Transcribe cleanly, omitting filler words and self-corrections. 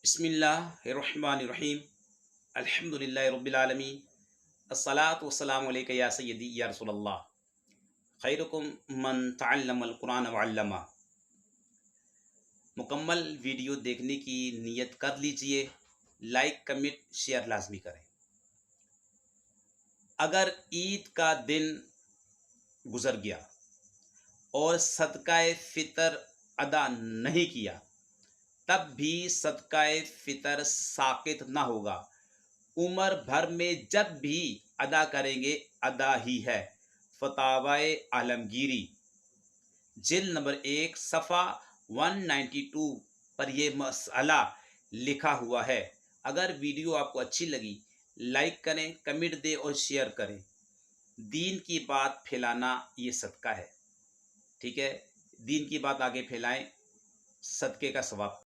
بسم اللہ الرحمن الرحیم الحمدللہ رب العالمین الصلاۃ والسلام علیک یا سیدی یا رسول اللہ خیرکم من تعلم القرآن وعلمہ۔ مکمل ویڈیو دیکھنے کی نیت کر لیجئے، لائک کمنٹ شیئر لازمی کریں۔ اگر عید کا دن گزر گیا اور صدقہ فطر ادا نہیں کیا تب بھی صدقہ فطر ساقط نہ ہوگا، عمر بھر میں جب بھی ادا کریں گے ادا ہی ہے۔ فتاوی عالمگیری جلد نمبر 1 صفحہ 192 پر یہ مسئلہ لکھا ہوا ہے۔ اگر ویڈیو آپ کو اچھی لگی لائک کریں، کمنٹ دیں اور شیئر کریں۔ دین کی بات پھیلانا یہ صدقہ ہے، ٹھیک ہے؟ دین کی بات آگے پھیلائیں، صدقے کا ثواب